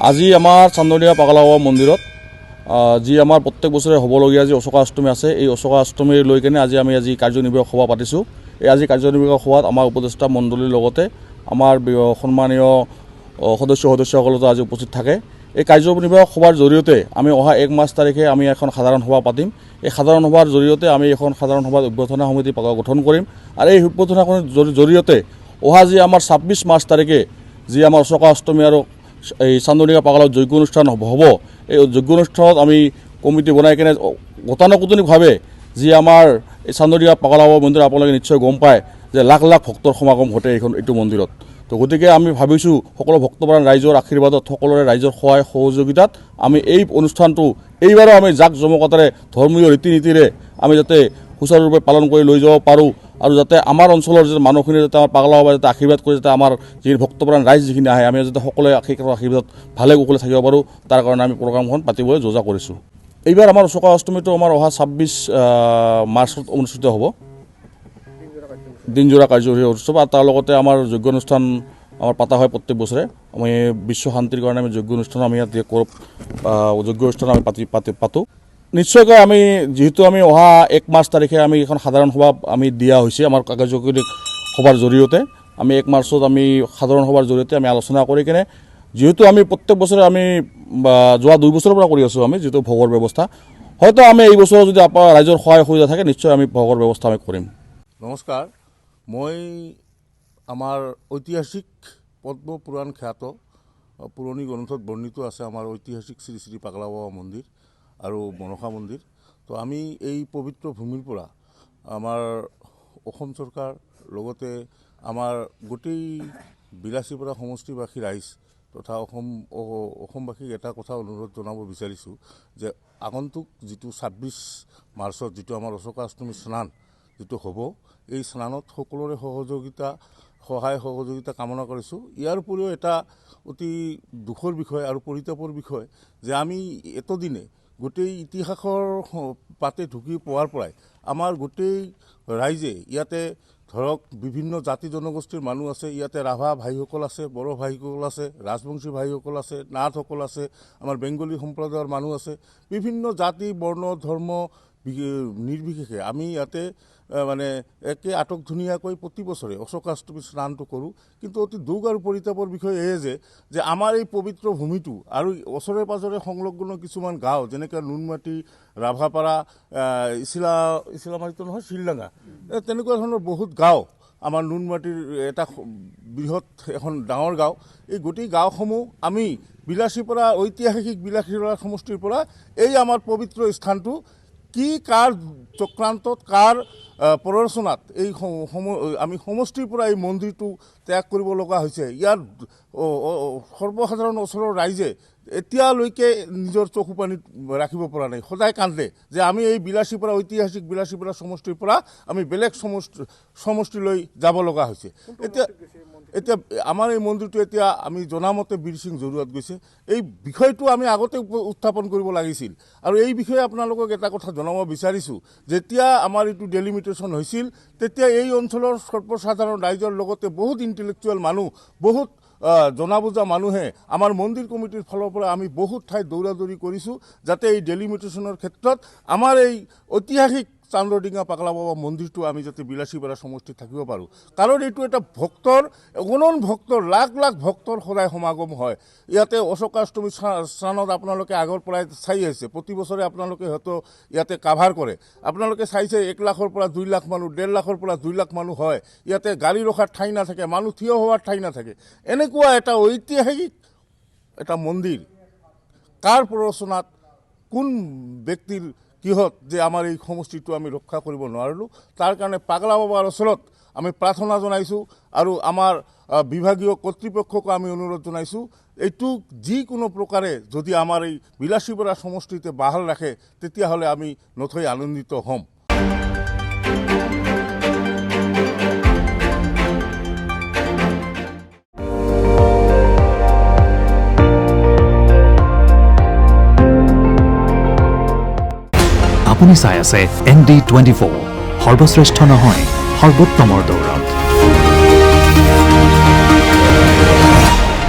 আজি আমাৰ চান্দনিয়া পাগলা বাবা মন্দিৰত যি আমাৰ প্ৰত্যেক বছৰে হ'বলগীয়া যি অশোকা অষ্টমী আছে, এই অশোকা অষ্টমী লৈ কেনে আজি কাৰ্যনিৰ্বাহক সভা পাতিছোঁ। এই আজি কাৰ্যনিৰ্বাহক সভাত আমাৰ উপদেষ্টা মণ্ডলীৰ লগতে আমাৰ সন্মানীয় সদস্যসকলতো আজি উপস্থিত থাকে। এই কাৰ্যনিৰ্বাহক সভাৰ জৰিয়তে আমি অহা 1 মাৰ্চ তাৰিখে আমি এখন সাধাৰণ সভা পাতিম। এই সাধাৰণ সভাৰ জৰিয়তে আমি এখন সাধাৰণ সভাত অভ্যৰ্থনা সমিতি গঠন কৰিম আৰু এই অভ্যৰ্থনা জৰিয়তে অহা যি আমাৰ 26 মাৰ্চ তাৰিখে যি আমাৰ অশোকা অষ্টমী আৰু এই চান্দনিয়া পাগলাত যজ্ঞ অনুষ্ঠান হ'ব, এই যজ্ঞ অনুষ্ঠানত আমি কমিটি বনাই কেনে গতানুগতিকভাৱে যি আমাৰ এই চান্দনিয়া পাগলা বাবা মন্দিৰ আপোনালোকে নিশ্চয় গম পায় যে লাখ লাখ ভক্তৰ সমাগম ঘটে এইটো মন্দিৰত। তো গতিকে আমি ভাবিছোঁ সকলো ভক্তপ্ৰাণ ৰাইজৰ আশীৰ্বাদত, সকলোৰে ৰাইজৰ সহায় সহযোগিতাত আমি এই অনুষ্ঠানটো এইবাৰো আমি জাক জমকতাৰে ধৰ্মীয় ৰীতি নীতিৰে আমি যাতে সুচাৰুৰূপে পালন কৰি লৈ যাব পাৰোঁ আৰু যাতে আমাৰ অঞ্চলৰ যে মানুহখিনি যাতে আমাৰ পাগলা বাবা যাতে আশীৰ্বাদ কৰি যাতে আমাৰ যি ভক্তপ্ৰাণ ৰাইজ যিখিনি আহে আমি যাতে সকলোৱে আশীৰ্বাদ ভালে কুশলে থাকিব পাৰোঁ, তাৰ কাৰণে আমি প্ৰগ্ৰামখন পাতিবলৈ যোজনা কৰিছোঁ। এইবাৰ আমাৰ অশোকা অষ্টমীটো আমাৰ অহা 26 মাৰ্চত অনুষ্ঠিত হ'ব, দিনজোৰা কাৰ্যসূচী উৎসৱ। আৰু তাৰ লগতে আমাৰ যজ্ঞ অনুষ্ঠান আমাৰ পতা হয় প্ৰত্যেক বছৰে। আমি বিশ্ব শান্তিৰ কাৰণে আমি যজ্ঞ অনুষ্ঠান আমি ইয়াত যজ্ঞ অনুষ্ঠান আমি পাতোঁ। নিশ্চয়কৈ আমি যিহেতু আমি অহা 1 মাৰ্চ তাৰিখে আমি এখন সাধাৰণ সভা আমি দিয়া হৈছে আমাৰ কাৰ্যকৰী সভাৰ জৰিয়তে। আমি 1 মাৰ্চত আমি সাধাৰণ সভাৰ জৰিয়তে আমি আলোচনা কৰি কেনে, যিহেতু আমি প্ৰত্যেক বছৰে আমি যোৱা 2 বছৰৰ পৰা কৰি আছোঁ আমি যিটো ভোগৰ ব্যৱস্থা, হয়তো আমি এই বছৰ যদি আপোনাৰ ৰাইজৰ সহায় সুবিধা থাকে নিশ্চয় আমি ভোগৰ ব্যৱস্থা আমি কৰিম। নমস্কাৰ, মই আমাৰ ঐতিহাসিক পদ্ম পুৰাণ খ্যাত পুৰণি গ্ৰন্থত বৰ্ণিত আছে আমাৰ ঐতিহাসিক শ্ৰী শ্ৰী পাগলা বাবা মন্দিৰ আৰু মনসা মন্দিৰ। তো আমি এই পবিত্ৰ ভূমিৰ পৰা আমাৰ অসম চৰকাৰ লগতে আমাৰ গোটেই বিলাসীপাৰা সমষ্টিবাসী ৰাইজ তথা অসমবাসীক এটা কথা অনুৰোধ জনাব বিচাৰিছোঁ যে আগন্তুক যিটো 26 মাৰ্চত যিটো আমাৰ অশোকা অষ্টমী স্নান যিটো হ'ব, এই স্নানত সকলোৰে সহায় সহযোগিতা কামনা কৰিছোঁ। ইয়াৰ উপৰিও এটা অতি দুখৰ বিষয় আৰু পৰিতাপৰ বিষয় যে আমি এতদিনে গোটেই ইতিহাসৰ পাতে ঢুকি পোৱাৰ পৰাই আমাৰ গোটেই ৰাইজে ইয়াতে ধৰক বিভিন্ন জাতি জনগোষ্ঠীৰ মানুহ আছে, ইয়াতে ৰাভা ভাইসকল আছে, বড়ো ভাইসকল আছে, ৰাজবংশী ভাইসকল আছে, নাথসকল আছে, আমাৰ বেংগলী সম্প্ৰদায়ৰ মানুহ আছে, বিভিন্ন জাতি বৰ্ণ ধৰ্ম নিৰ্বিশেষে আমি ইয়াতে মানে একে আটকধুনীয়াকৈ প্ৰতি বছৰে অশোকা অষ্টমী স্নানটো কৰোঁ। কিন্তু অতি দুখ আৰু পৰিতাপৰ বিষয় এয়ে যে আমাৰ এই পবিত্ৰ ভূমিটো আৰু ওচৰে পাঁজৰে সংলগ্ন কিছুমান গাঁও যেনেকৈ নুনমাটি, ৰাভাপাৰা, ইছলামাৰীটো নহয় শিলডাঙা, তেনেকুৱা ধৰণৰ বহুত গাঁও, আমাৰ নুনমাটিৰ এটা বৃহৎ এখন ডাঙৰ গাঁও, এই গোটেই গাঁওসমূহ আমি বিলাসীপাৰা ঐতিহাসিক বিলাসীপাৰা সমষ্টিৰ পৰা এই আমাৰ পবিত্ৰ স্থানটো কি কাৰ চক্ৰান্তত কাৰ প্ৰৰোচনাত এই আমি সমষ্টিৰ পৰা এই মন্দিৰটো ত্যাগ কৰিব লগা হৈছে। ইয়াৰ সৰ্বসাধাৰণ ওচৰৰ ৰাইজে এতিয়ালৈকে নিজৰ চকু পানীত ৰাখিব পৰা নাই, সদায় কান্দে যে আমি এই বিলাসীপাৰা ঐতিহাসিক বিলাসীপাৰা সমষ্টিৰ পৰা আমি বেলেগ সমষ্টিলৈ যাব লগা হৈছে। এতিয়া আমাৰ এই মন্দিৰটো এতিয়া আমি জনামতে বীৰ সিং জৰুৱাত গৈছে। এই বিষয়টো আমি আগতে উত্থাপন কৰিব লাগিছিল আৰু এই বিষয়ে আপোনালোকক এটা কথা জনাব বিচাৰিছোঁ, যেতিয়া আমাৰ এইটো ডেলিমিটেশ্যন হৈছিল তেতিয়া এই অঞ্চলৰ সৰ্বসাধাৰণ ৰাইজৰ লগতে বহুত ইণ্টেলেকচুৱেল মানুহ, বহুত জনা বুজা মানুহে আমাৰ মন্দিৰ কমিটিৰ ফালৰ পৰা আমি বহুত ঠাইত দৌৰা দৌৰি কৰিছোঁ যাতে এই ডেলিমিটেশ্যনৰ ক্ষেত্ৰত আমাৰ এই ঐতিহাসিক চান্দডিঙা পাগলা বাবা মন্দিৰটো আমি যাতে বিলাসীপাৰা সমষ্টিত থাকিব পাৰোঁ। কাৰণ এইটো এটা ভক্তৰ অগণন ভক্তৰ লাখ লাখ ভক্তৰ সদায় সমাগম হয় ইয়াতে। অশোকা অষ্টমী স্নানত আপোনালোকে আগৰ পৰাই চাই আহিছে, প্ৰতি বছৰে আপোনালোকে হয়তো ইয়াতে কাভাৰ কৰে, আপোনালোকে চাইছে 1 লাখৰ পৰা 2 লাখ মানুহ, 1.5 লাখৰ পৰা 2 লাখ মানুহ হয়। ইয়াতে গাড়ী ৰখাৰ ঠাই নাথাকে, মানুহ থিয় হোৱাৰ ঠাই নাথাকে। এনেকুৱা এটা ঐতিহাসিক এটা মন্দিৰ কাৰ প্ৰৰোচনাত, কোন ব্যক্তিৰ কিহত যে আমাৰ এই সমষ্টিটো আমি ৰক্ষা কৰিব নোৱাৰিলোঁ, তাৰ কাৰণে পাগলা বাবাৰ ওচৰত আমি প্ৰাৰ্থনা জনাইছোঁ আৰু আমাৰ বিভাগীয় কৰ্তৃপক্ষকো আমি অনুৰোধ জনাইছোঁ এইটো যিকোনো প্ৰকাৰে যদি আমাৰ এই বিলাসীপাৰা সমষ্টিতে বাহাল ৰাখে তেতিয়াহ'লে আমি নথৈ আনন্দিত হ'ম। আপুনি চাই আছে ND24, সৰ্বশ্ৰেষ্ঠ নহয় সৰ্বোত্তমৰ দৌৰ।